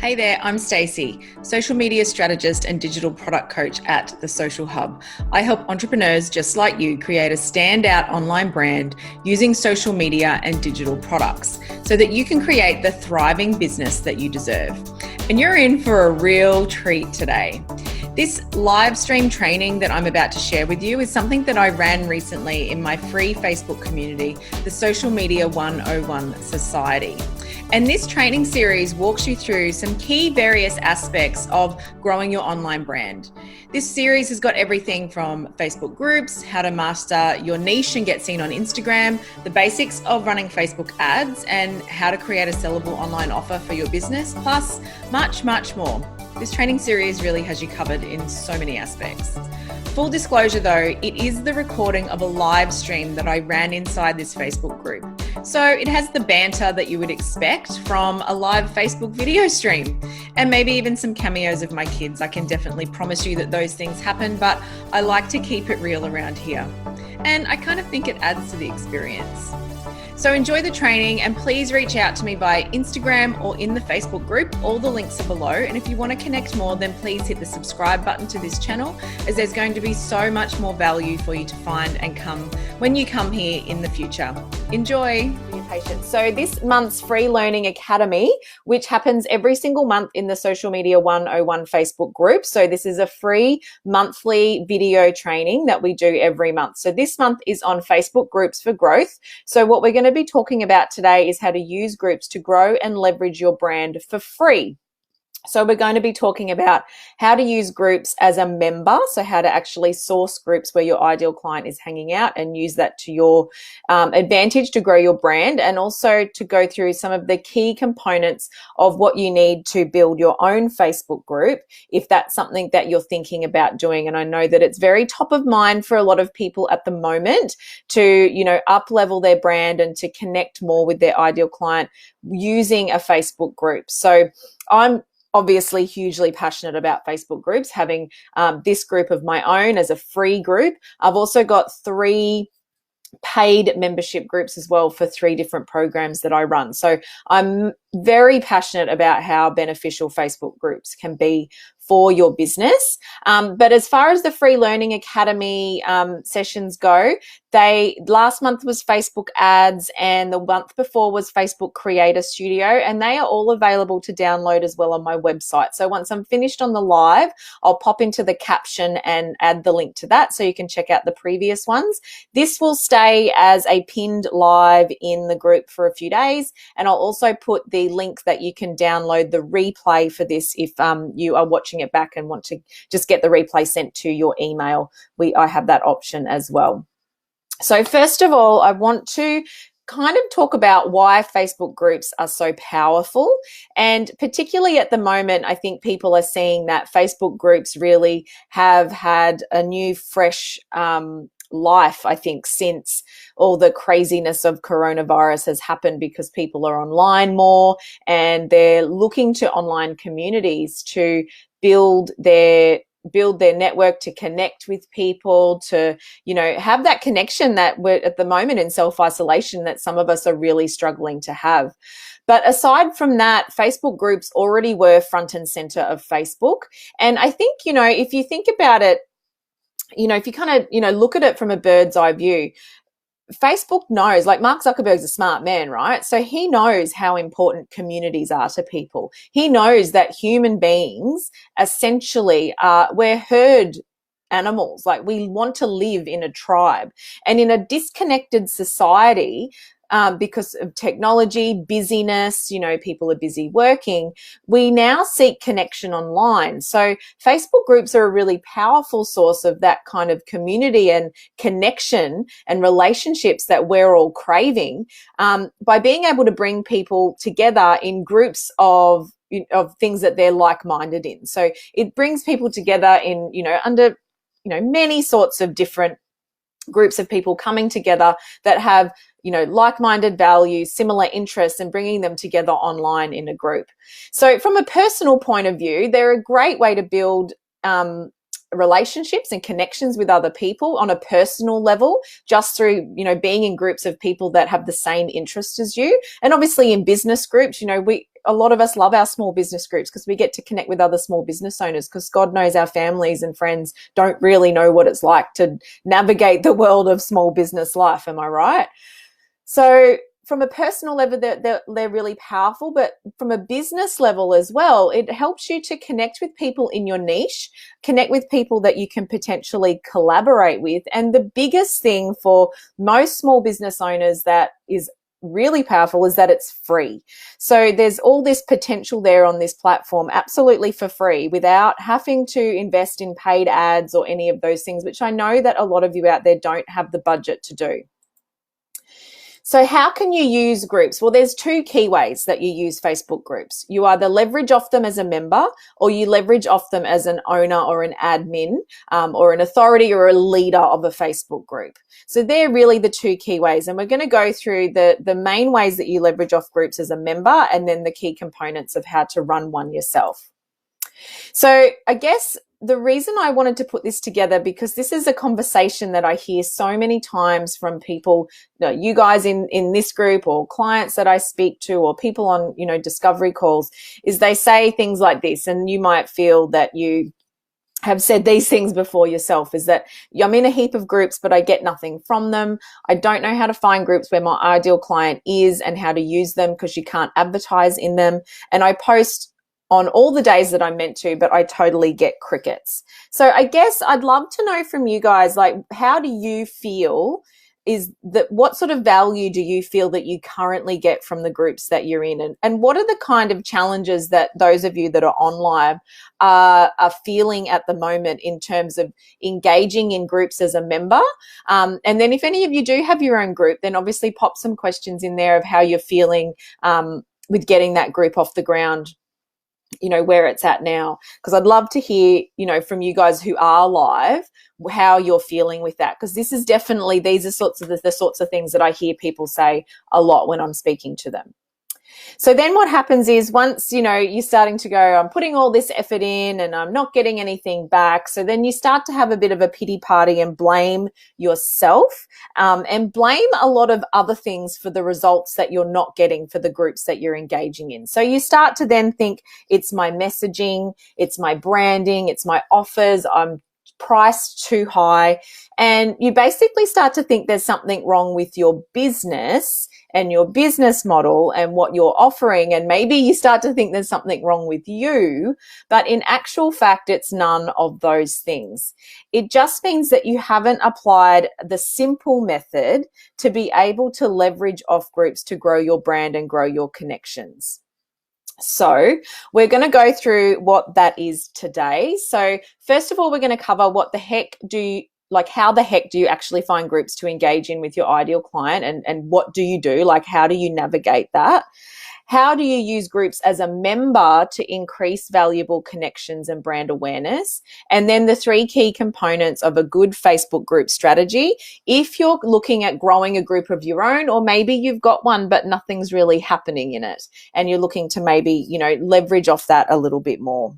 Hey there, I'm Stacey, social media strategist and digital product coach at The Social Hub. I help entrepreneurs just like you create a standout online brand using social media and digital products so that you can create the thriving business that you deserve. And you're in for a real treat today. This live stream training that I'm about to share with you is something that I ran recently in my free Facebook community, the Social Media 101 Society. And this training series walks you through some key various aspects of growing your online brand. This series has got everything from Facebook groups, how to master your niche and get seen on Instagram, the basics of running Facebook ads, and how to create a sellable online offer for your business, plus much, much more. This training series really has you covered in so many aspects. Full disclosure though, it is the recording of a live stream that I ran inside this Facebook group. So it has the banter that you would expect from a live Facebook video stream, and maybe even some cameos of my kids. I can definitely promise you that those things happen, but I like to keep it real around here. And I kind of think it adds to the experience. So enjoy the training and please reach out to me via Instagram or in the Facebook group. All the links are below. And if you want to connect more, then please hit the subscribe button to this channel, as there's going to be so much more value for you to find and come when you come here in the future. Enjoy. Your patience. So this month's free learning academy, which happens every single month in the Social Media 101 Facebook group. So this is a free monthly video training that we do every month. So this month is on Facebook groups for growth. So what we're going to be talking about today is how to use groups to grow and leverage your brand for free. So we're going to be talking about how to use groups as a member, so how to actually source groups where your ideal client is hanging out and use that to your advantage to grow your brand, and also to go through some of the key components of what you need to build your own Facebook group if that's something that you're thinking about doing. And I know that it's very top of mind for a lot of people at the moment to, up level their brand and to connect more with their ideal client using a Facebook group. So I'm obviously hugely passionate about Facebook groups, having this group of my own as a free group. I've also got 3 paid membership groups as well for 3 different programs that I run. So I'm very passionate about how beneficial Facebook groups can be for your business. But as far as the free learning academy sessions go, last month was Facebook ads and the month before was Facebook Creator Studio, and they are all available to download as well on my website. So once I'm finished on the live, I'll pop into the caption and add the link to that so you can check out the previous ones. This will stay as a pinned live in the group for a few days, and I'll also put the link that you can download the replay for this if you are watching it back and want to just get the replay sent to your email. I have that option as well. So first of all, I want to kind of talk about why Facebook groups are so powerful. And particularly at the moment, I think people are seeing that Facebook groups really have had a new, fresh life, I think, since all the craziness of coronavirus has happened, because people are online more and they're looking to online communities to build their network, to connect with people, to, have that connection that we're at the moment in self-isolation that some of us are really struggling to have. But aside from that, Facebook groups already were front and center of Facebook. And I think, if you think about it, if you kind of, look at it from a bird's eye view, Facebook knows, like Mark Zuckerberg's a smart man, right? So he knows how important communities are to people. He knows that human beings essentially we're herd animals. Like, we want to live in a tribe. And in a disconnected society, because of technology, busyness, people are busy working, we now seek connection online. So Facebook groups are a really powerful source of that kind of community and connection and relationships that we're all craving, by being able to bring people together in groups of things that they're like-minded in. So it brings people together in, under, many sorts of different groups of people coming together that have, like-minded values, similar interests, and bringing them together online in a group. So from a personal point of view, they're a great way to build relationships and connections with other people on a personal level, just through, being in groups of people that have the same interests as you. And obviously in business groups, a lot of us love our small business groups because we get to connect with other small business owners, because God knows our families and friends don't really know what it's like to navigate the world of small business life. Am I right? So from a personal level, they're really powerful, but from a business level as well, it helps you to connect with people in your niche, connect with people that you can potentially collaborate with. And the biggest thing for most small business owners that is really powerful is that it's free. So there's all this potential there on this platform, absolutely for free, without having to invest in paid ads or any of those things, which I know that a lot of you out there don't have the budget to do. So how can you use groups? Well, there's two key ways that you use Facebook groups. You either leverage off them as a member, or you leverage off them as an owner or an admin, or an authority or a leader of a Facebook group. So they're really the two key ways. And we're going to go through the main ways that you leverage off groups as a member, and then the key components of how to run one yourself. So I guess the reason I wanted to put this together, because this is a conversation that I hear so many times from people, you guys in this group, or clients that I speak to, or people on, discovery calls, is they say things like this, and you might feel that you have said these things before yourself, is that I'm in a heap of groups, but I get nothing from them. I don't know how to find groups where my ideal client is and how to use them, because you can't advertise in them. And I post on all the days that I'm meant to, but I totally get crickets. So I guess I'd love to know from you guys, like, how do you feel? What sort of value do you feel that you currently get from the groups that you're in? And what are the kind of challenges that those of you that are on live are feeling at the moment in terms of engaging in groups as a member? And then if any of you do have your own group, then obviously pop some questions in there of how you're feeling with getting that group off the ground, where it's at now, because I'd love to hear, from you guys who are live, how you're feeling with that, because this is definitely, these are the sorts of things that I hear people say a lot when I'm speaking to them. So then what happens is, once, you're starting to go, I'm putting all this effort in and I'm not getting anything back. So then you start to have a bit of a pity party and blame yourself, and blame a lot of other things for the results that you're not getting for the groups that you're engaging in. So you start to then think, it's my messaging, it's my branding, it's my offers, I'm priced too high. And you basically start to think there's something wrong with your business and your business model and what you're offering. And maybe you start to think there's something wrong with you, but in actual fact, it's none of those things. It just means that you haven't applied the simple method to be able to leverage off groups to grow your brand and grow your connections. So we're going to go through what that is today. So first of all, we're going to cover how the heck do you actually find groups to engage in with your ideal client, and what do you do? Like, how do you navigate that? How do you use groups as a member to increase valuable connections and brand awareness? And then the three key components of a good Facebook group strategy if you're looking at growing a group of your own, or maybe you've got one but nothing's really happening in it and you're looking to maybe, leverage off that a little bit more.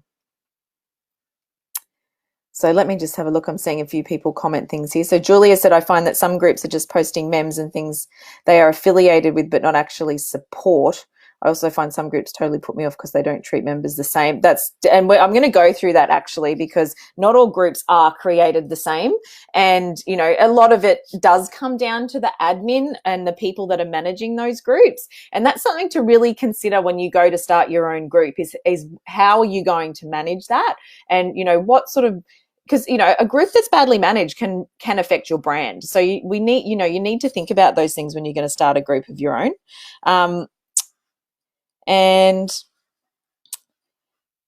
So let me just have a look. I'm seeing a few people comment things here. So Julia said, I find that some groups are just posting memes and things they are affiliated with but not actually support. I also find some groups totally put me off because they don't treat members the same. I'm going to go through that actually, because not all groups are created the same. And, a lot of it does come down to the admin and the people that are managing those groups. And that's something to really consider when you go to start your own group is how are you going to manage that? And, what sort of, because a group that's badly managed can affect your brand. So you need to think about those things when you're going to start a group of your own. And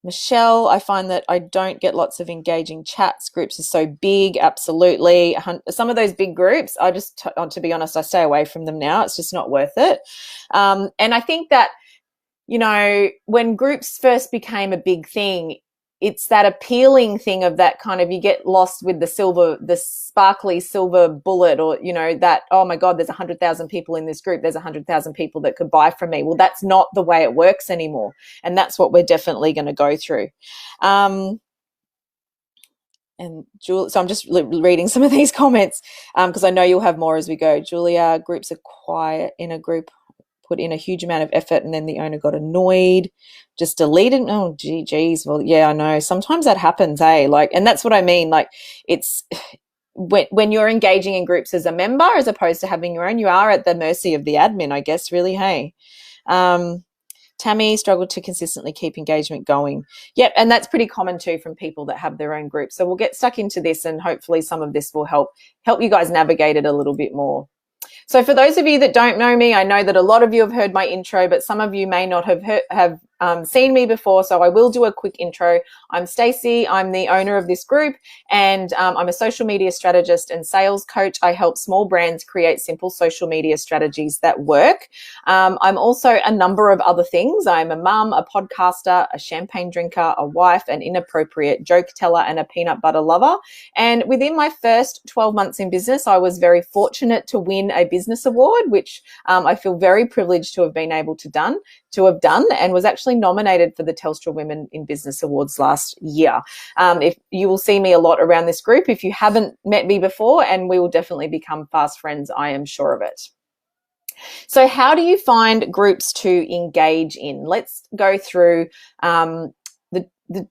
Michelle, I find that I don't get lots of engaging chats. Groups are so big. Absolutely. Some of those big groups, to be honest, I stay away from them now. It's just not worth it. And I think that, when groups first became a big thing, it's that appealing thing of that kind of, you get lost with the sparkly silver bullet, or, that, oh my God, there's 100,000 people in this group. There's 100,000 people that could buy from me. Well, that's not the way it works anymore. And that's what we're definitely going to go through. And Julia, so I'm just reading some of these comments because I know you'll have more as we go. Julia, groups are quiet in a group. put in a huge amount of effort and then the owner got annoyed, just deleted. Oh, geez. Well, yeah, I know. Sometimes that happens, eh? Like, and that's what I mean. Like, it's when you're engaging in groups as a member as opposed to having your own, you are at the mercy of the admin, I guess, really, hey. Tammy struggled to consistently keep engagement going. Yep, and that's pretty common too from people that have their own group. So we'll get stuck into this, and hopefully some of this will help you guys navigate it a little bit more. So for those of you that don't know me, I know that a lot of you have heard my intro, but some of you may not have seen me before, so I will do a quick intro. I'm Stacey. I'm the owner of this group, and I'm a social media strategist and sales coach. I help small brands create simple social media strategies that work. I'm also a number of other things. I'm a mum, a podcaster, a champagne drinker, a wife, an inappropriate joke teller, and a peanut butter lover. And within my first 12 months in business, I was very fortunate to win a business award, which I feel very privileged to have been able to have done, and was actually nominated for the Telstra Women in Business Awards last year. If you will see me a lot around this group if you haven't met me before, and we will definitely become fast friends, I am sure of it. So how do you find groups to engage in? Let's go through the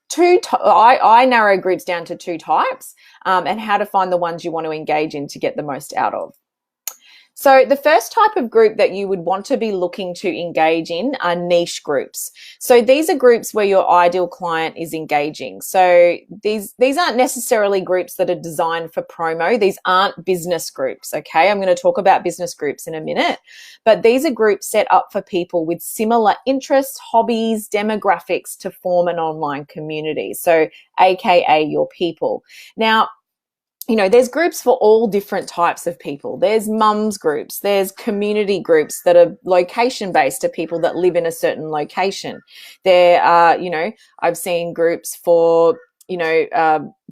two. I narrow groups down to two types, and how to find the ones you want to engage in to get the most out of. So the first type of group that you would want to be looking to engage in are niche groups. So these are groups where your ideal client is engaging. So these aren't necessarily groups that are designed for promo. These aren't business groups, okay? I'm going to talk about business groups in a minute, but these are groups set up for people with similar interests, hobbies, demographics to form an online community. So AKA your people. Now, you know, there's groups for all different types of people. There's mums groups, there's community groups that are location based to people that live in a certain location. There are, you know, I've seen groups for, you know,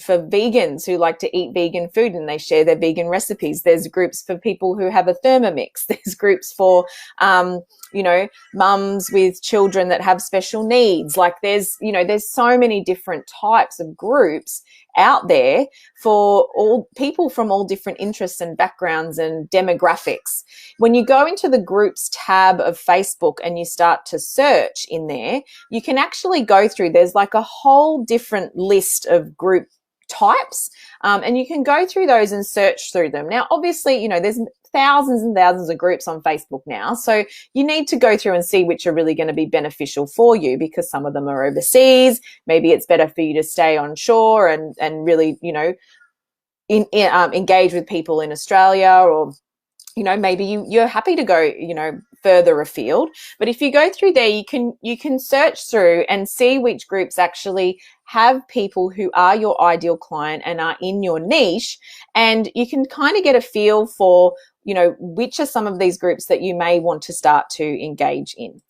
for vegans who like to eat vegan food and they share their vegan recipes. There's groups for people who have a Thermomix. There's groups for, you know, mums with children that have special needs. Like there's, you know, there's so many different types of groups out there for all people from all different interests and backgrounds and demographics. When you go into the groups tab of Facebook and you start to search in there, you can actually go through, there's like a whole different list of group types, and you can go through those and search through them. Now, obviously, you know, there's thousands and thousands of groups on Facebook now, so you need to go through and see which are really going to be beneficial for you, because some of them are overseas. Maybe it's better for you to stay on shore and really, you know, engage with people in Australia, or you know, maybe you're happy to go, you know, further afield. But if you go through there, you can search through and see which groups actually have people who are your ideal client and are in your niche, and you can kind of get a feel for, you know, which are some of these groups that you may want to start to engage in.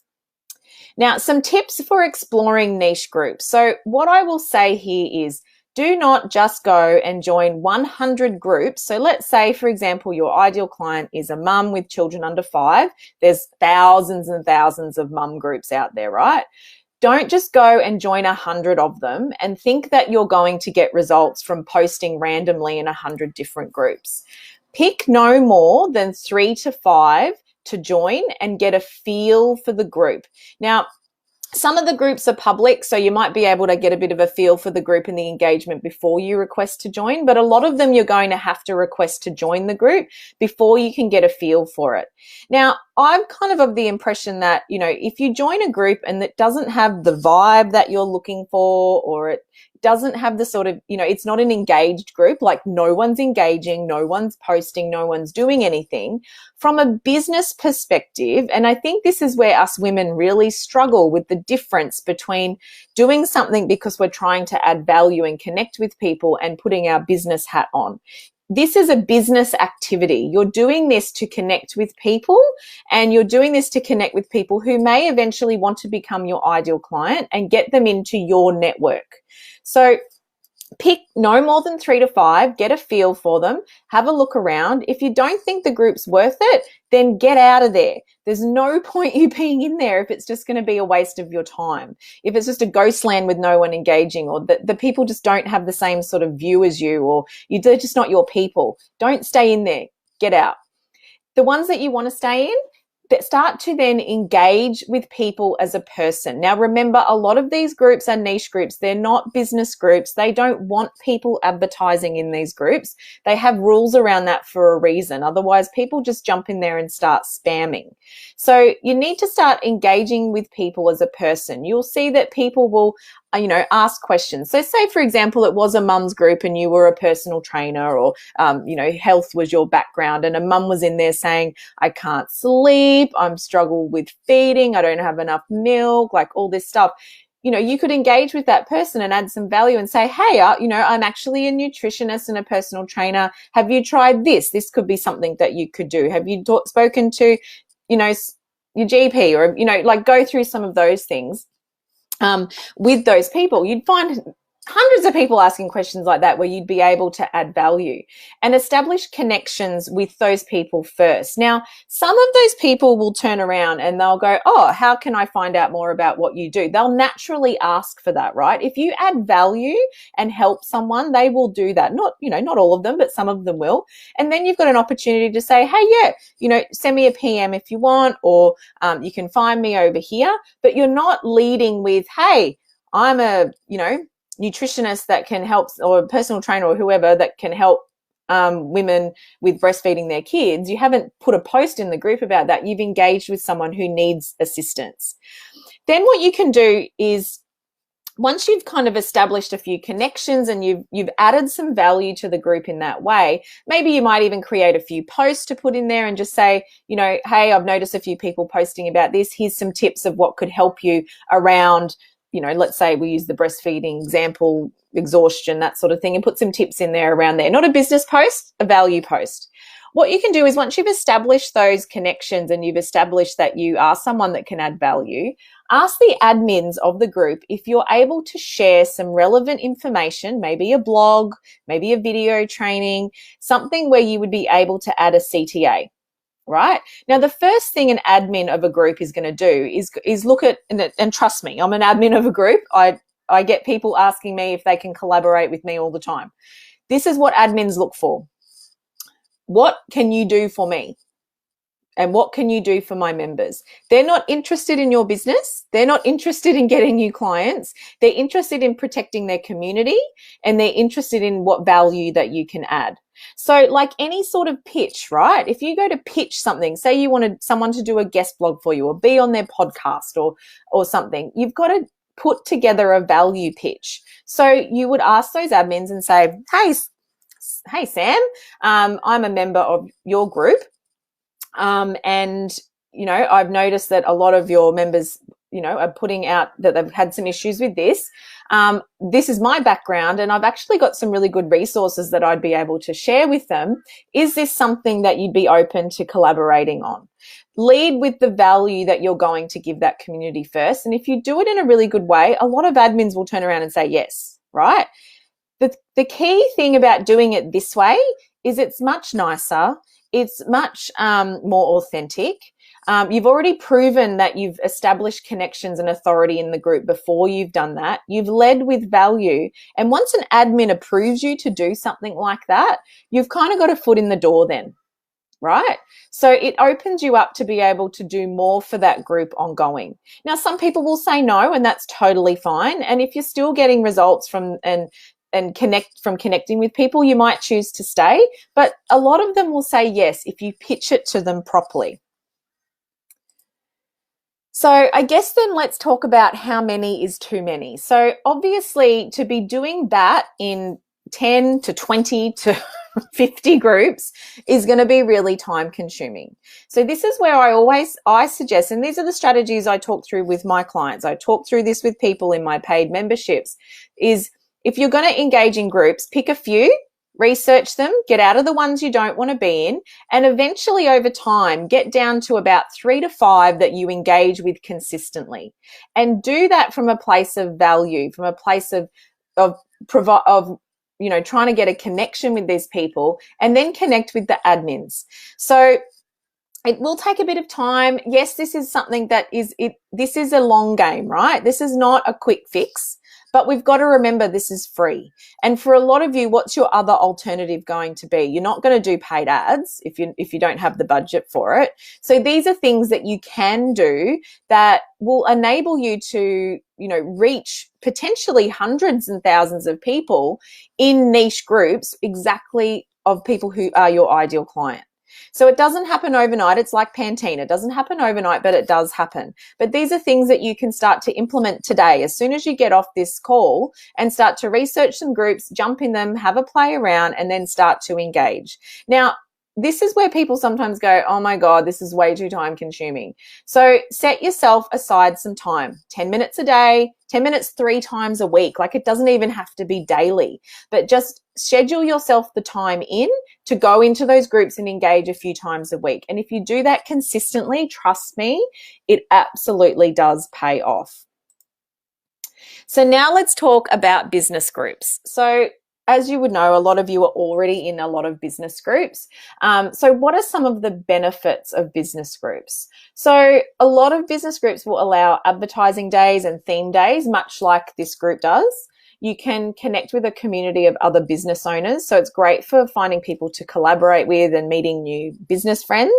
Now, some tips for exploring niche groups. So what I will say here is, do not just go and join 100 groups. So let's say, for example, your ideal client is a mum with children under 5. There's thousands and thousands of mum groups out there, right? Don't just go and join 100 of them and think that you're going to get results from posting randomly in 100 different groups. Pick no more than 3 to 5 to join and get a feel for the group. Now, some of the groups are public, so you might be able to get a bit of a feel for the group and the engagement before you request to join, but a lot of them you're going to have to request to join the group before you can get a feel for it. Now, I'm kind of the impression that, you know, if you join a group and it doesn't have the vibe that you're looking for, or it doesn't have the sort of, you know, it's not an engaged group, like no one's engaging, no one's posting, no one's doing anything. From a business perspective, and I think this is where us women really struggle with the difference between doing something because we're trying to add value and connect with people and putting our business hat on. This is a business activity. You're doing this to connect with people, and you're doing this to connect with people who may eventually want to become your ideal client and get them into your network. So pick no more than 3 to 5, get a feel for them, have a look around. If you don't think the group's worth it, then get out of there. There's no point you being in there if it's just going to be a waste of your time. If it's just a ghost land with no one engaging, or the people just don't have the same sort of view as you, or they're just not your people, don't stay in there. Get out. The ones that you want to stay in, start to then engage with people as a person. Now, remember, a lot of these groups are niche groups. They're not business groups. They don't want people advertising in these groups. They have rules around that for a reason. Otherwise, people just jump in there and start spamming. So you need to start engaging with people as a person. You'll see that people will ask questions. So say, for example, it was a mum's group and you were a personal trainer, or, health was your background, and a mum was in there saying, I can't sleep, I'm struggle with feeding, I don't have enough milk, like all this stuff. You could engage with that person and add some value and say, hey, I'm actually a nutritionist and a personal trainer. Have you tried this? This could be something that you could do. Have you spoken to, your GP, or, go through some of those things. With those people, you'd find hundreds of people asking questions like that, where you'd be able to add value and establish connections with those people first. Now, some of those people will turn around and they'll go, oh, how can I find out more about what you do? They'll naturally ask for that, right? If you add value and help someone, they will do that. Not all of them, but some of them will. And then you've got an opportunity to say, hey, send me a PM if you want, or you can find me over here. But you're not leading with, hey, I'm a, nutritionist that can help, or a personal trainer or whoever that can help women with breastfeeding their kids. You haven't put a post in the group about that. You've engaged with someone who needs assistance. Then what you can do is, once you've kind of established a few connections and you've added some value to the group in that way, maybe you might even create a few posts to put in there and just say, hey, I've noticed a few people posting about this. Here's some tips of what could help you around, let's say we use the breastfeeding example, exhaustion, that sort of thing, and put some tips in there around there. Not a business post, a value post. What you can do is, once you've established those connections and you've established that you are someone that can add value, ask the admins of the group if you're able to share some relevant information, maybe a blog, maybe a video training, something where you would be able to add a CTA. Right? Now, the first thing an admin of a group is going to do is look at, and trust me, I'm an admin of a group. I get people asking me if they can collaborate with me all the time. This is what admins look for. What can you do for me? And what can you do for my members? They're not interested in your business. They're not interested in getting new clients. They're interested in protecting their community, and they're interested in what value that you can add. So like any sort of pitch, right? If you go to pitch something, say you wanted someone to do a guest blog for you or be on their podcast or something, you've got to put together a value pitch. So you would ask those admins and say, hey, Sam, I'm a member of your group. And, I've noticed that a lot of your members, are putting out that they've had some issues with this. This is my background, and I've actually got some really good resources that I'd be able to share with them. Is this something that you'd be open to collaborating on? Lead with the value that you're going to give that community first. And if you do it in a really good way, a lot of admins will turn around and say yes, right? The key thing about doing it this way is it's much nicer. It's much more authentic. You've already proven that you've established connections and authority in the group before you've done that. You've led with value. And once an admin approves you to do something like that, you've kind of got a foot in the door then, right? So it opens you up to be able to do more for that group ongoing. Now, some people will say no, and that's totally fine. And if you're still getting results from connecting with people, you might choose to stay, but a lot of them will say yes if you pitch it to them properly. So I guess then let's talk about how many is too many. So obviously, to be doing that in 10 to 20 to 50 groups is going to be really time consuming. So this is where I suggest, and these are the strategies I talk through with my clients. I talk through this with people in my paid memberships, is if you're going to engage in groups, pick a few, research them, get out of the ones you don't want to be in, and eventually over time get down to about 3 to 5 that you engage with consistently. And do that from a place of value, from a place of trying to get a connection with these people, and then connect with the admins. So it will take a bit of time. Yes, this is something that this is a long game, right? This is not a quick fix. But we've got to remember this is free. And for a lot of you, what's your other alternative going to be? You're not going to do paid ads if you don't have the budget for it. So these are things that you can do that will enable you to, reach potentially hundreds and thousands of people in niche groups, exactly of people who are your ideal client. So it doesn't happen overnight. It's like Pantene. It doesn't happen overnight, but it does happen. But these are things that you can start to implement today. As soon as you get off this call and start to research some groups, jump in them, have a play around, and then start to engage. Now, this is where people sometimes go, oh my God, this is way too time consuming. So set yourself aside some time, 10 minutes a day, 10 minutes 3 times a week. Like, it doesn't even have to be daily, but just schedule yourself the time in to go into those groups and engage a few times a week. And if you do that consistently, trust me, it absolutely does pay off. So now let's talk about business groups. So as you would know, a lot of you are already in a lot of business groups. So what are some of the benefits of business groups? So a lot of business groups will allow advertising days and theme days, much like this group does. You can connect with a community of other business owners. So it's great for finding people to collaborate with and meeting new business friends.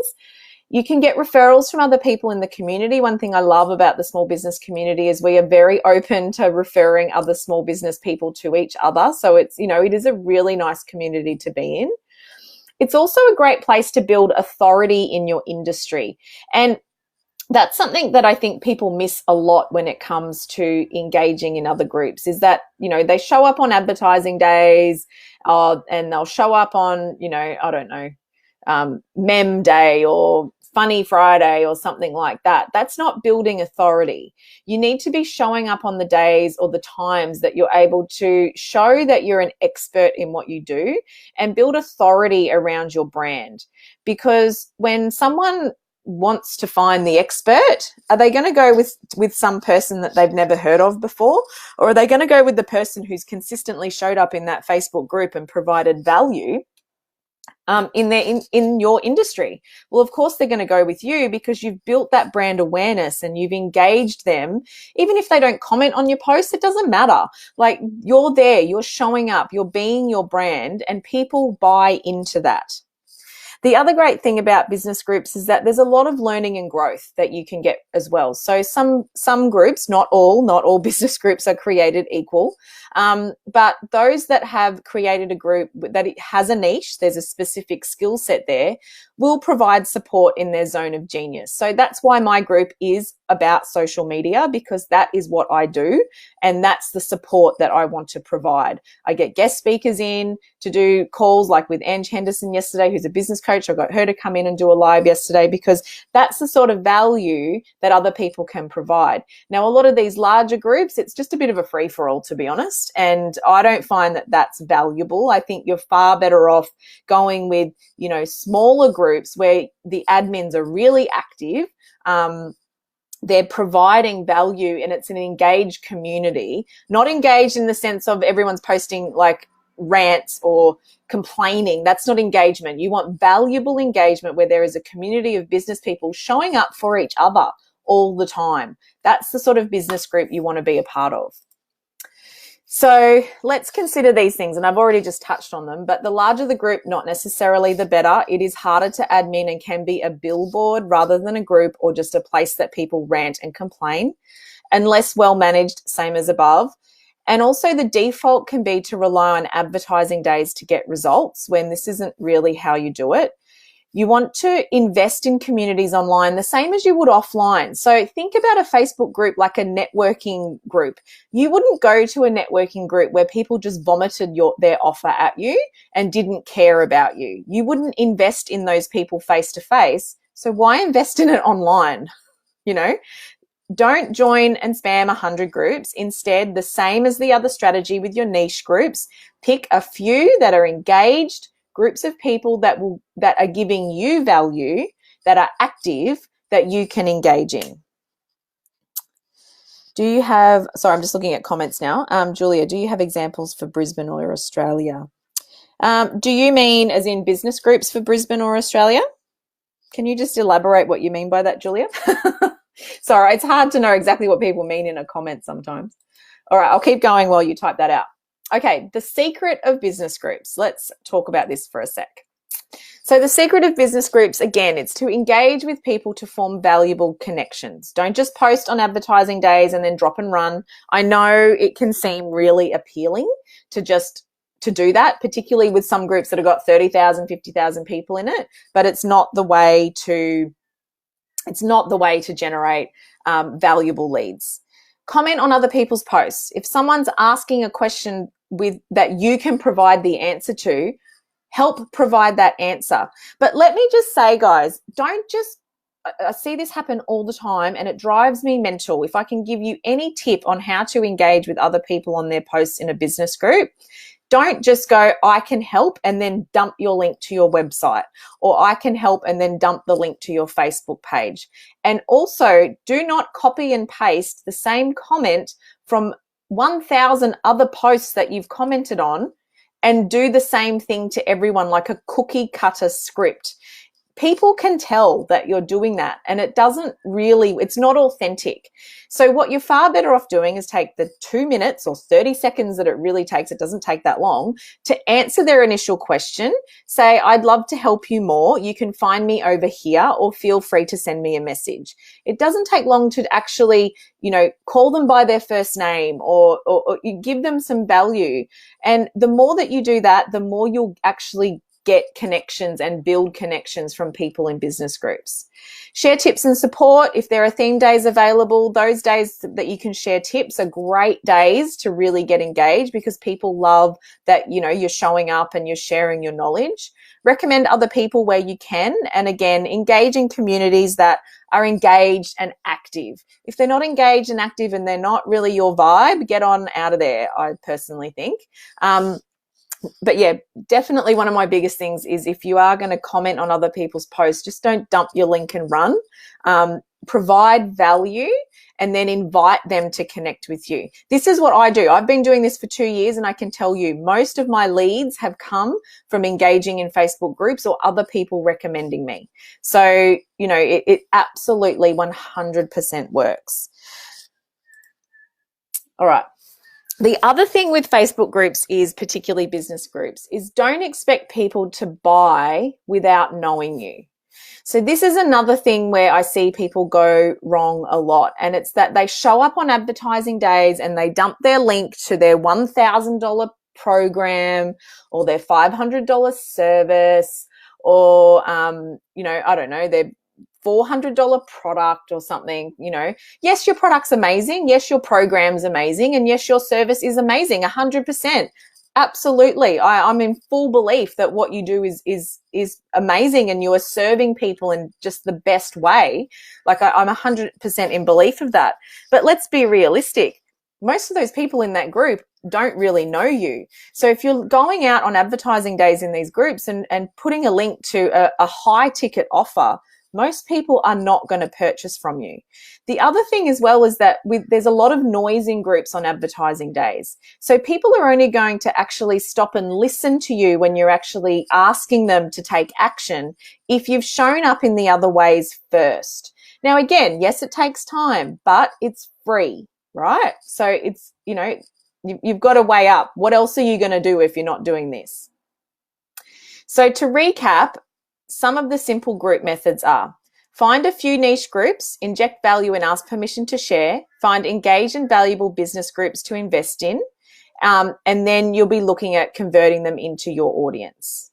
You can get referrals from other people in the community. One thing I love about the small business community is we are very open to referring other small business people to each other. So it's, it is a really nice community to be in. It's also a great place to build authority in your industry. And that's something that I think people miss a lot when it comes to engaging in other groups, is that, they show up on advertising days, and they'll show up on, Mem Day or Funny Friday or something like that. That's not building authority. You need to be showing up on the days or the times that you're able to show that you're an expert in what you do and build authority around your brand. Because when someone wants to find the expert, are they going to go with some person that they've never heard of before? Or are they going to go with the person who's consistently showed up in that Facebook group and provided value in your industry? Well, of course they're going to go with you, because you've built that brand awareness and you've engaged them. Even if they don't comment on your post, it doesn't matter. Like, you're there, you're showing up, you're being your brand, and people buy into that. The other great thing about business groups is that there's a lot of learning and growth that you can get as well. So some groups, not all business groups are created equal, but those that have created a group that it has a niche, there's a specific skill set there, will provide support in their zone of genius. So that's why my group is about social media, because that is what I do, and that's the support that I want to provide. I get guest speakers in to do calls, like with Ange Henderson yesterday, who's a business coach. I got her to come in and do a live yesterday, because that's the sort of value that other people can provide. Now, a lot of these larger groups, it's just a bit of a free-for-all, to be honest, and I don't find that that's valuable. I think you're far better off going with, smaller groups where the admins are really active. They're providing value, and it's an engaged community, not engaged in the sense of everyone's posting like rants or complaining. That's not engagement. You want valuable engagement where there is a community of business people showing up for each other all the time. That's the sort of business group you want to be a part of. So let's consider these things, and I've already just touched on them, but the larger the group, not necessarily the better. It is harder to admin and can be a billboard rather than a group or just a place that people rant and complain, and less well managed, same as above. And also the default can be to rely on advertising days to get results when this isn't really how you do it. You want to invest in communities online the same as you would offline. So think about a Facebook group like a networking group. You wouldn't go to a networking group where people just vomited their offer at you and didn't care about you. You wouldn't invest in those people face to face. So why invest in it online? Don't join and spam 100 groups. Instead, the same as the other strategy with your niche groups, pick a few that are engaged, groups of people that are giving you value, that are active, that you can engage in. I'm just looking at comments now. Julia, do you have examples for Brisbane or Australia? Do you mean as in business groups for Brisbane or Australia? Can you just elaborate what you mean by that, Julia? Sorry, it's hard to know exactly what people mean in a comment sometimes. All right, I'll keep going while you type that out. Okay, the secret of business groups. Let's talk about this for a sec. So the secret of business groups, again, it's to engage with people to form valuable connections. Don't just post on advertising days and then drop and run. I know it can seem really appealing to do that, particularly with some groups that have got 30,000, 50,000 people in it, but it's not the way to generate valuable leads. Comment on other people's posts. If someone's asking a question that you can provide the answer to, help provide that answer. But let me just say, guys, I see this happen all the time and it drives me mental. If I can give you any tip on how to engage with other people on their posts in a business group, don't just go, I can help, and then dump your link to your website, or I can help and then dump the link to your Facebook page. And also, do not copy and paste the same comment from 1,000 other posts that you've commented on and do the same thing to everyone like a cookie cutter script. People can tell that you're doing that, and it's not authentic. So what you're far better off doing is take the 2 minutes or 30 seconds that it really takes, it doesn't take that long, to answer their initial question. Say, I'd love to help you more. You can find me over here, or feel free to send me a message. It doesn't take long to actually, call them by their first name or you give them some value. And the more that you do that, the more you'll actually get connections and build connections from people in business groups. Share tips and support. If there are theme days available, those days that you can share tips are great days to really get engaged, because people love that, you're showing up and you're sharing your knowledge. Recommend other people where you can. And again, engage in communities that are engaged and active. If they're not engaged and active and they're not really your vibe, get on out of there, I personally think. But yeah, definitely one of my biggest things is, if you are going to comment on other people's posts, just don't dump your link and run. Provide value and then invite them to connect with you. This is what I do. I've been doing this for 2 years, and I can tell you most of my leads have come from engaging in Facebook groups or other people recommending me. So, it absolutely 100% works. All right. The other thing with Facebook groups is, particularly business groups, is don't expect people to buy without knowing you. So this is another thing where I see people go wrong a lot, and it's that they show up on advertising days and they dump their link to their $1,000 program or their $500 service, or, I don't know, their $400 product or something. Yes, your product's amazing. Yes, your program's amazing. And yes, your service is amazing, 100%. Absolutely. I'm in full belief that what you do is amazing, and you are serving people in just the best way. Like, I'm 100% in belief of that. But let's be realistic. Most of those people in that group don't really know you. So if you're going out on advertising days in these groups and putting a link to a high ticket offer, most people are not going to purchase from you. The other thing as well is that there's a lot of noise in groups on advertising days. So people are only going to actually stop and listen to you when you're actually asking them to take action if you've shown up in the other ways first. Now, again, yes, it takes time, but it's free, right? So it's, you've got to weigh up. What else are you going to do if you're not doing this? So to recap, some of the simple group methods are: find a few niche groups, inject value and ask permission to share, find engaged and valuable business groups to invest in, and then you'll be looking at converting them into your audience.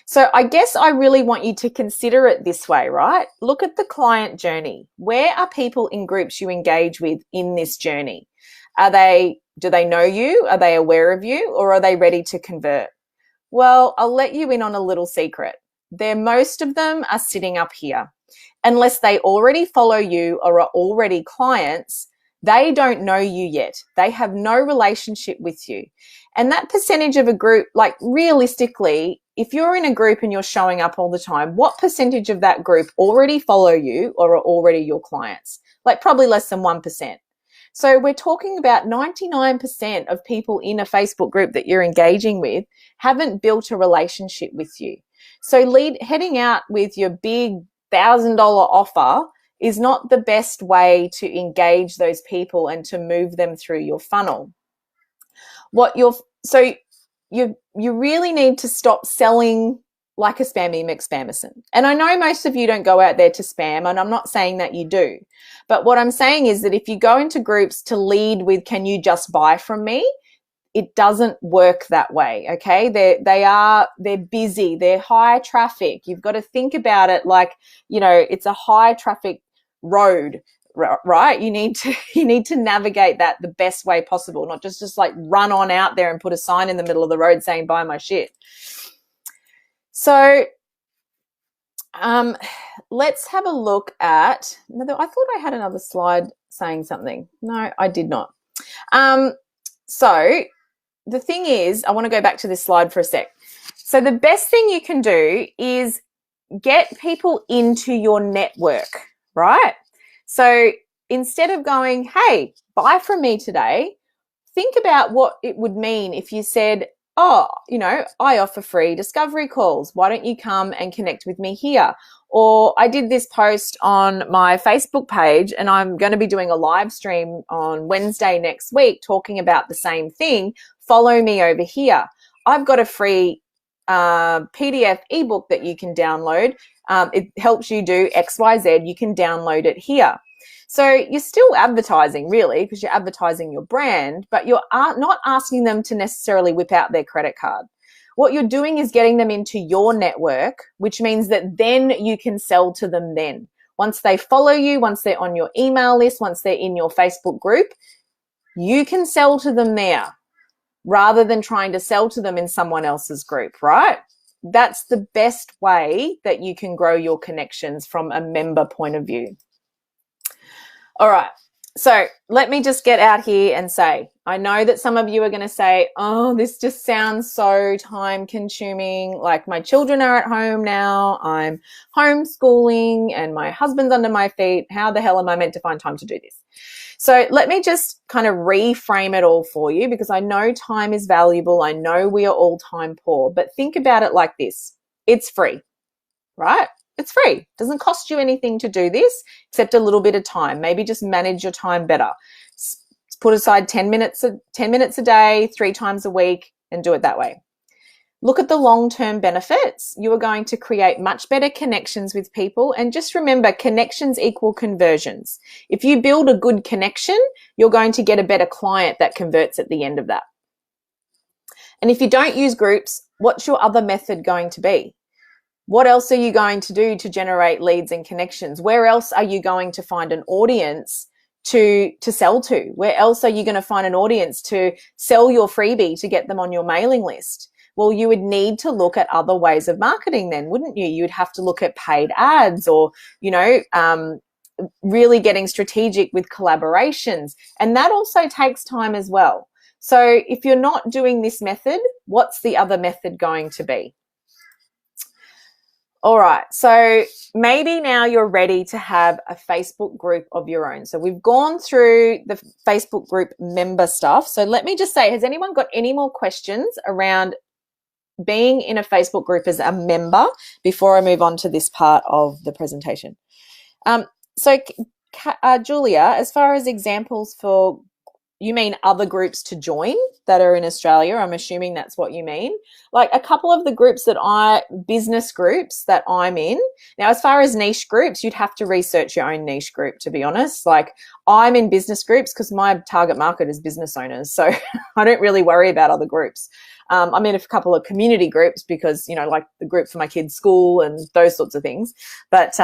So I guess I really want you to consider it this way, right? Look at the client journey. Where are people in groups you engage with in this journey? Do they know you? Are they aware of you? Or are they ready to convert? Well, I'll let you in on a little secret. Most of them are sitting up here. Unless they already follow you or are already clients, they don't know you yet. They have no relationship with you. And that percentage of a group, like realistically, if you're in a group and you're showing up all the time, what percentage of that group already follow you or are already your clients? Like probably less than 1%. So we're talking about 99% of people in a Facebook group that you're engaging with haven't built a relationship with you. So heading out with your big $1,000 offer is not the best way to engage those people and to move them through your funnel. You really need to stop selling like a spammy McSpamerson. And I know most of you don't go out there to spam, and I'm not saying that you do. But what I'm saying is that if you go into groups to lead with, can you just buy from me? It doesn't work that way, okay? They're busy, they're high traffic. You've got to think about it like, it's a high traffic road, right? You need to navigate that the best way possible, not just like run on out there and put a sign in the middle of the road saying buy my shit. So let's have a look at, I thought I had another slide saying something. No, I did not. So the thing is, I want to go back to this slide for a sec. So the best thing you can do is get people into your network, right? So instead of going, hey, buy from me today, think about what it would mean if you said, oh, I offer free discovery calls. Why don't you come and connect with me here? Or I did this post on my Facebook page, and I'm going to be doing a live stream on Wednesday next week talking about the same thing. Follow me over here. I've got a free PDF ebook that you can download. It helps you do XYZ. You can download it here. So you're still advertising, really, because you're advertising your brand, but you're not asking them to necessarily whip out their credit card. What you're doing is getting them into your network, which means that then you can sell to them then. Once they follow you, once they're on your email list, once they're in your Facebook group, you can sell to them there rather than trying to sell to them in someone else's group, right? That's the best way that you can grow your connections from a member point of view. All right, so let me just get out here and say, I know that some of you are going to say, oh, this just sounds so time consuming. Like, my children are at home now, I'm homeschooling, and my husband's under my feet. How the hell am I meant to find time to do this? So let me just kind of reframe it all for you, because I know time is valuable. I know we are all time poor, but think about it like this. It's free, right? It's free. It doesn't cost you anything to do this except a little bit of time. Maybe just manage your time better. Put aside 10 minutes a day, 3 times a week, and do it that way. Look at the long-term benefits. You are going to create much better connections with people. And just remember, connections equal conversions. If you build a good connection, you're going to get a better client that converts at the end of that. And if you don't use groups, what's your other method going to be? What else are you going to do to generate leads and connections? Where else are you going to find an audience to sell to? Where else are you going to find an audience to sell your freebie to get them on your mailing list? Well, you would need to look at other ways of marketing then, wouldn't you? You'd have to look at paid ads or, really getting strategic with collaborations. And that also takes time as well. So if you're not doing this method, what's the other method going to be? All right, so maybe now you're ready to have a Facebook group of your own. So we've gone through the Facebook group member stuff. So let me just say, has anyone got any more questions around being in a Facebook group as a member before I move on to this part of the presentation? Julia, as far as examples for, you mean other groups to join that are in Australia? I'm assuming that's what you mean. Like a couple of the groups business groups that I'm in. Now, as far as niche groups, you'd have to research your own niche group, to be honest. Like, I'm in business groups because my target market is business owners. So I don't really worry about other groups. I'm in a couple of community groups because, like the group for my kids' school and those sorts of things. But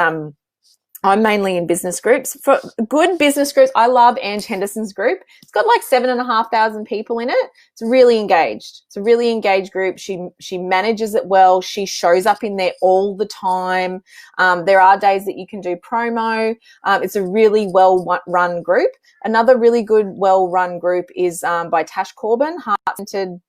I'm mainly in business groups. For good business groups, I love Ange Henderson's group. It's got like 7,500 people in it. It's really engaged. It's a really engaged group. She manages it well. She shows up in there all the time. There are days that you can do promo. It's a really well-run group. Another really good, well-run group is by Tash Corbin, Heart-Centered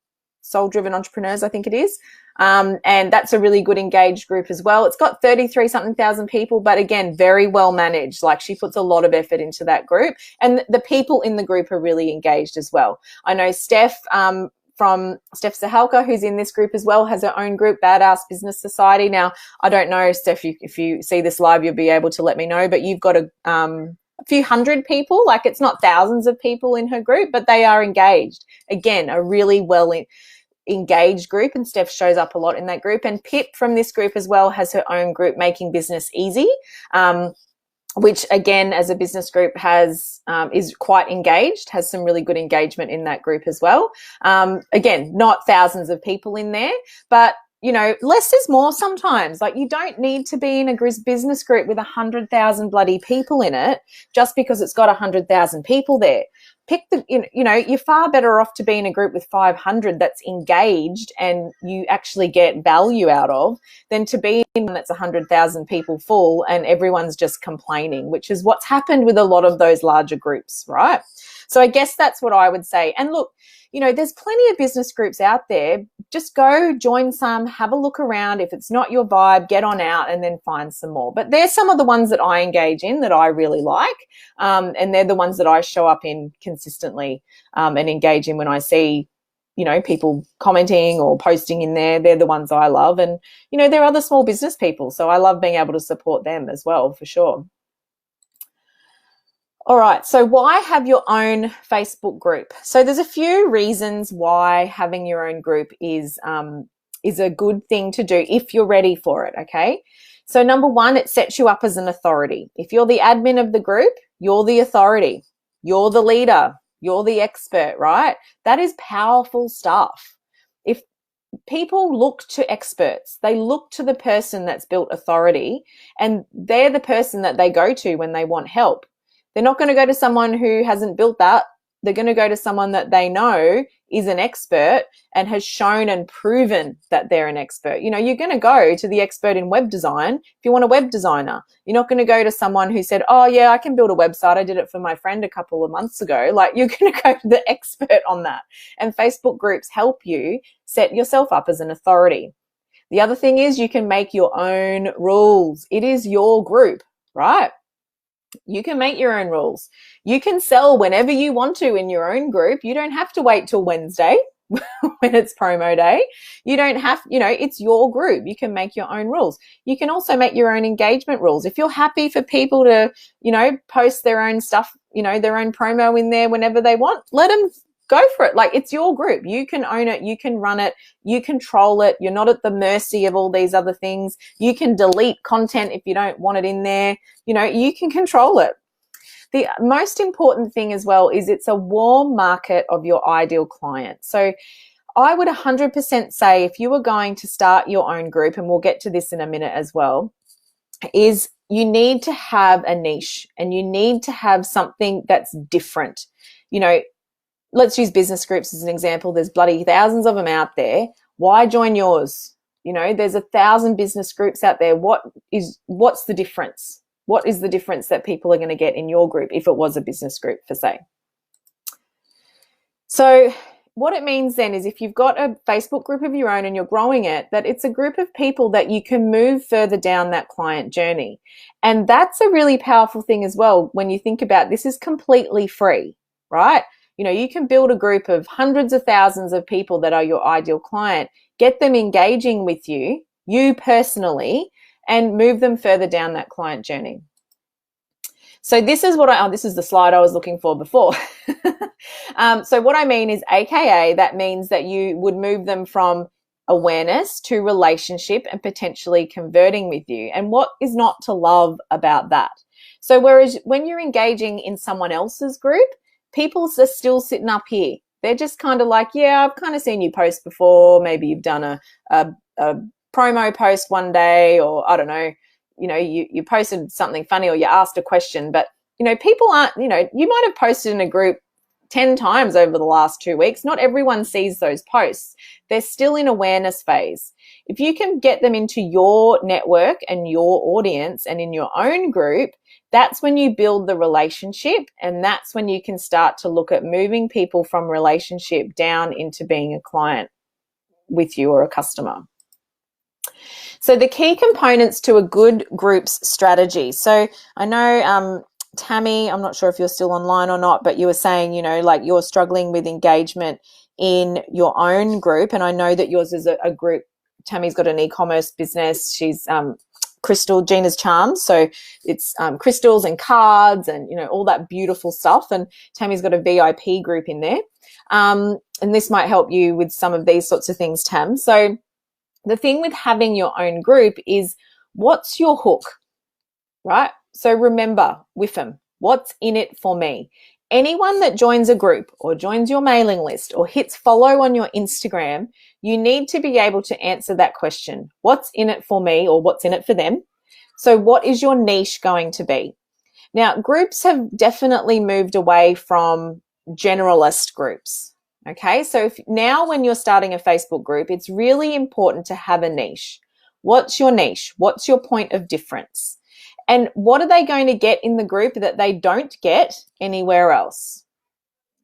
Soul-Driven Entrepreneurs, I think it is. And that's a really good engaged group as well. It's got 33-something thousand people, but again, very well managed. Like, she puts a lot of effort into that group, and the people in the group are really engaged as well. I know Steph from Steph Zahalka, who's in this group as well, has her own group, Badass Business Society. Now, I don't know, Steph, if you see this live, you'll be able to let me know, but you've got a few hundred people. Like, it's not thousands of people in her group, but they are engaged. Again, a really engaged group, and Steph shows up a lot in that group. And Pip from this group as well has her own group, Making Business Easy, which again, as a business group, is quite engaged, has some really good engagement in that group as well. Again, not thousands of people in there, but you know, less is more sometimes. Like, you don't need to be in a business group with 100,000 bloody people in it just because it's got 100,000 people there. Pick you're far better off to be in a group with 500 that's engaged and you actually get value out of, than to be in one that's 100,000 people full and everyone's just complaining, which is what's happened with a lot of those larger groups, right? So I guess that's what I would say. And look, you know, there's plenty of business groups out there. Just go join some, have a look around. If it's not your vibe, get on out and then find some more. But there's some of the ones that I engage in that I really like. And they're the ones that I show up in consistently and engage in when I see, you know, people commenting or posting in there. They're the ones I love. And, you know, there are other small business people, so I love being able to support them as well, for sure. All right, so why have your own Facebook group? So there's a few reasons why having your own group is a good thing to do if you're ready for it, okay? So number one, it sets you up as an authority. If you're the admin of the group, you're the authority. You're the leader. You're the expert, right? That is powerful stuff. If people look to experts, they look to the person that's built authority, and they're the person that they go to when they want help. They're not going to go to someone who hasn't built that. They're going to go to someone that they know is an expert and has shown and proven that they're an expert. You know, you're going to go to the expert in web design if you want a web designer. You're not going to go to someone who said, oh, yeah, I can build a website. I did it for my friend a couple of months ago. Like, you're going to go to the expert on that. And Facebook groups help you set yourself up as an authority. The other thing is you can make your own rules. It is your group, right? You can make your own rules. You can sell whenever you want to in your own group. You don't have to wait till Wednesday when it's promo day. You don't have, you know, it's your group. You can make your own rules. You can also make your own engagement rules. If you're happy for people to, you know, post their own stuff, you know, their own promo in there whenever they want, let them go for it. Like, it's your group. You can own it. You can run it. You control it. You're not at the mercy of all these other things. You can delete content if you don't want it in there. You know, you can control it. The most important thing as well is it's a warm market of your ideal client. So I would 100% say, if you were going to start your own group, and we'll get to this in a minute as well, is you need to have a niche and you need to have something that's different. You know, let's use business groups as an example. There's bloody thousands of them out there. Why join yours? You know, there's 1,000 business groups out there. What's the difference? What is the difference that people are going to get in your group if it was a business group, for say? So what it means then is, if you've got a Facebook group of your own and you're growing it, that it's a group of people that you can move further down that client journey. And that's a really powerful thing as well. When you think about this, is completely free, right? You know, you can build a group of hundreds of thousands of people that are your ideal client, get them engaging with you personally, and move them further down that client journey. So this is this is the slide I was looking for before. So what I mean is, AKA, that means that you would move them from awareness to relationship and potentially converting with you. And what is not to love about that? So whereas when you're engaging in someone else's group, people are still sitting up here. They're just kind of like, yeah, I've kind of seen you post before. Maybe you've done a promo post one day, or I don't know, you know, you posted something funny or you asked a question. But, you know, people aren't, you know, you might have posted in a group 10 times over the last 2 weeks. Not everyone sees those posts. They're still in awareness phase. If you can get them into your network and your audience and in your own group, that's when you build the relationship, and that's when you can start to look at moving people from relationship down into being a client with you or a customer. So the key components to a good group's strategy. So I know Tammy, I'm not sure if you're still online or not, but you were saying, you know, like, you're struggling with engagement in your own group, and I know that yours is a group. Tammy's got an e-commerce business. She's Crystal, Gina's Charms. So it's crystals and cards and, all that beautiful stuff. And Tammy's got a VIP group in there. And this might help you with some of these sorts of things, Tam. So the thing with having your own group is, what's your hook, right? So remember, WIFM, what's in it for me? Anyone that joins a group or joins your mailing list or hits follow on your Instagram, you need to be able to answer that question. What's in it for me, or what's in it for them? So what is your niche going to be? Now, groups have definitely moved away from generalist groups. Okay, so now when you're starting a Facebook group, it's really important to have a niche. What's your niche? What's your point of difference? And what are they going to get in the group that they don't get anywhere else,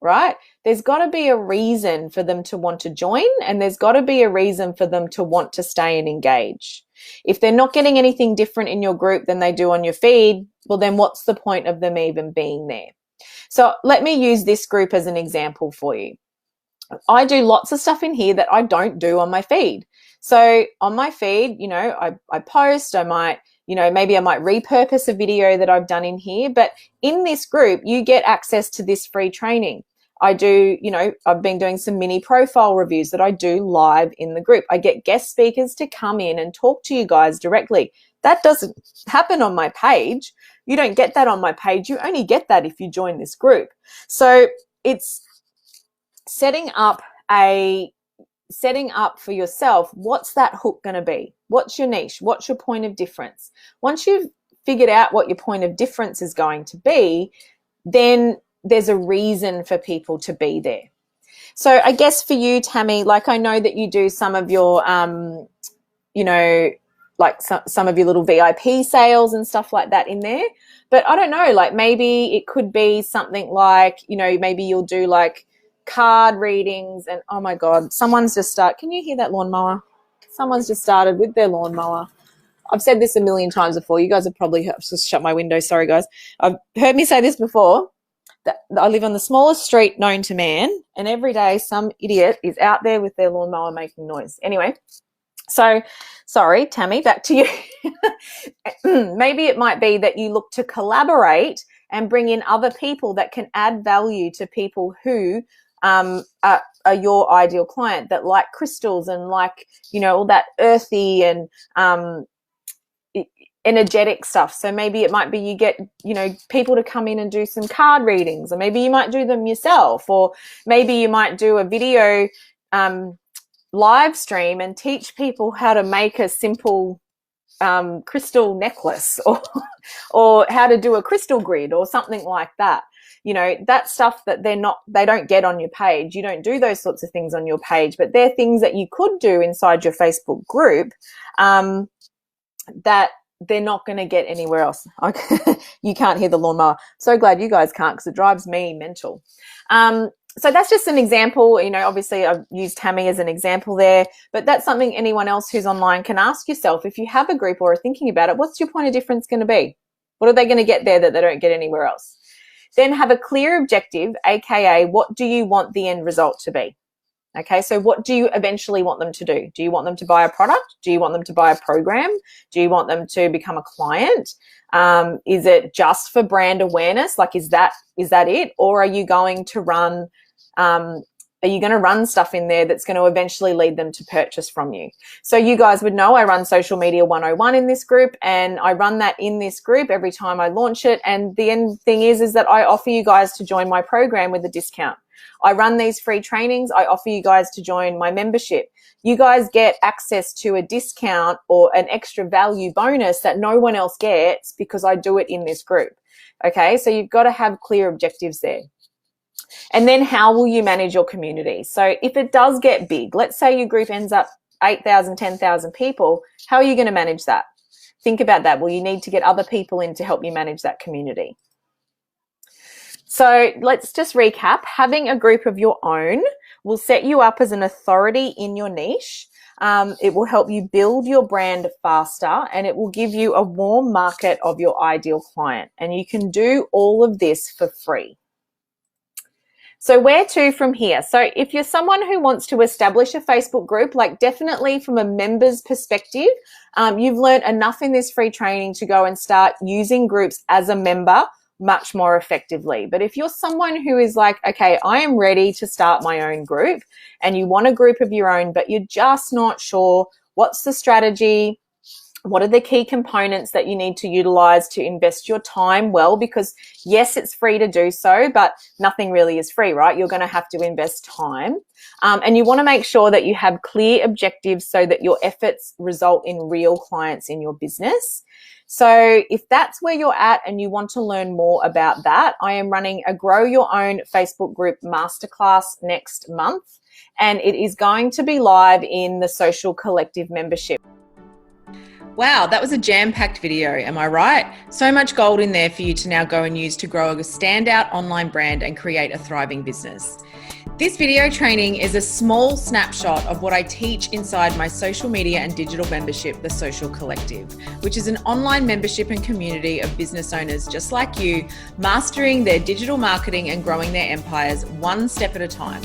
right? There's got to be a reason for them to want to join, and there's got to be a reason for them to want to stay and engage. If they're not getting anything different in your group than they do on your feed, well, then what's the point of them even being there? So let me use this group as an example for you. I do lots of stuff in here that I don't do on my feed. So on my feed, I post, I might, maybe I might repurpose a video that I've done in here, but in this group, you get access to this free training. I do, I've been doing some mini profile reviews that I do live in the group. I get guest speakers to come in and talk to you guys directly. That doesn't happen on my page. You don't get that on my page. You only get that if you join this group. So it's setting up for yourself, what's that hook going to be? What's your niche? What's your point of difference? Once you've figured out what your point of difference is going to be, then there's a reason for people to be there. So I guess for you, Tammy, like I know that you do some of your, like some of your little VIP sales and stuff like that in there. But I don't know, like maybe it could be something like, maybe you'll do like card readings, and oh my God, someone's just started. Can you hear that lawnmower? Someone's just started with their lawnmower. I've said this a million times before. You guys have probably just shut my window. Sorry, guys. I've heard me say this before, that I live on the smallest street known to man, and every day some idiot is out there with their lawnmower making noise. Anyway, so sorry, Tammy, back to you. Maybe it might be that you look to collaborate and bring in other people that can add value to people who are your ideal client, that like crystals and like, all that earthy and energetic stuff. So maybe it might be you get, people to come in and do some card readings, or maybe you might do them yourself, or maybe you might do a video live stream and teach people how to make a simple crystal necklace, or how to do a crystal grid or something like that. That stuff that they don't get on your page. You don't do those sorts of things on your page, but they're things that you could do inside your Facebook group that they're not going to get anywhere else. You can't hear the lawnmower. So glad you guys can't, because it drives me mental. So that's just an example. Obviously I've used Tammy as an example there, but that's something anyone else who's online can ask yourself. If you have a group or are thinking about it, what's your point of difference going to be? What are they going to get there that they don't get anywhere else? Then have a clear objective, aka what do you want the end result to be? Okay, so what do you eventually want them to do? Do you want them to buy a product? Do you want them to buy a program? Do you want them to become a client? Is it just for brand awareness? Like, is that it? Or are you going to run stuff in there that's going to eventually lead them to purchase from you? So you guys would know I run Social Media 101 in this group, and I run that in this group every time I launch it. And the end thing is that I offer you guys to join my program with a discount. I run these free trainings. I offer you guys to join my membership. You guys get access to a discount or an extra value bonus that no one else gets because I do it in this group. Okay, so you've got to have clear objectives there. And then how will you manage your community? So if it does get big, let's say your group ends up 8,000, 10,000 people, how are you going to manage that? Think about that. Well, you need to get other people in to help you manage that community. So let's just recap. Having a group of your own will set you up as an authority in your niche. It will help you build your brand faster, and it will give you a warm market of your ideal client. And you can do all of this for free. So where to from here? So if you're someone who wants to establish a Facebook group, like definitely from a member's perspective, you've learned enough in this free training to go and start using groups as a member much more effectively. But if you're someone who is like, okay, I am ready to start my own group, and you want a group of your own, but you're just not sure what's the strategy, what are the key components that you need to utilize to invest your time well? Because yes, it's free to do so, but nothing really is free, right? You're going to have to invest time. And you want to make sure that you have clear objectives so that your efforts result in real clients in your business. So if that's where you're at and you want to learn more about that, I am running a Grow Your Own Facebook group masterclass next month, and it is going to be live in the Social Collective membership. Wow, that was a jam-packed video, am I right? So much gold in there for you to now go and use to grow a standout online brand and create a thriving business. This video training is a small snapshot of what I teach inside my social media and digital membership, the Social Collective, which is an online membership and community of business owners just like you, mastering their digital marketing and growing their empires one step at a time.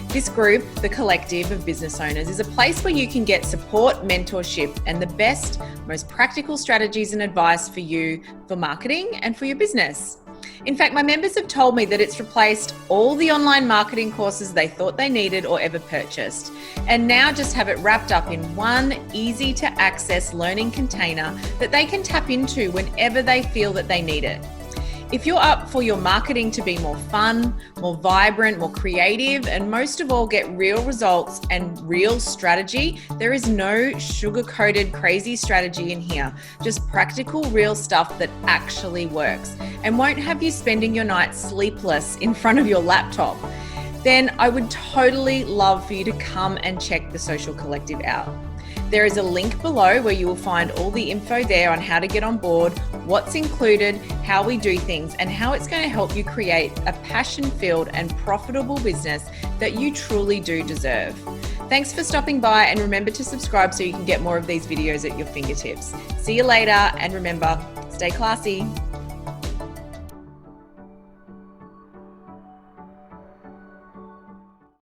This group, the collective of business owners, is a place where you can get support, mentorship, and the best, most practical strategies and advice for you for marketing and for your business. In fact, my members have told me that it's replaced all the online marketing courses they thought they needed or ever purchased, and now just have it wrapped up in one easy to access learning container that they can tap into whenever they feel that they need it. If you're up for your marketing to be more fun, more vibrant, more creative, and most of all, get real results and real strategy, there is no sugar-coated crazy strategy in here. Just practical, real stuff that actually works and won't have you spending your nights sleepless in front of your laptop. Then I would totally love for you to come and check the Social Collective out. There is a link below where you will find all the info there on how to get on board, what's included, how we do things, and how it's going to help you create a passion-filled and profitable business that you truly do deserve. Thanks for stopping by, and remember to subscribe so you can get more of these videos at your fingertips. See you later, and remember, stay classy.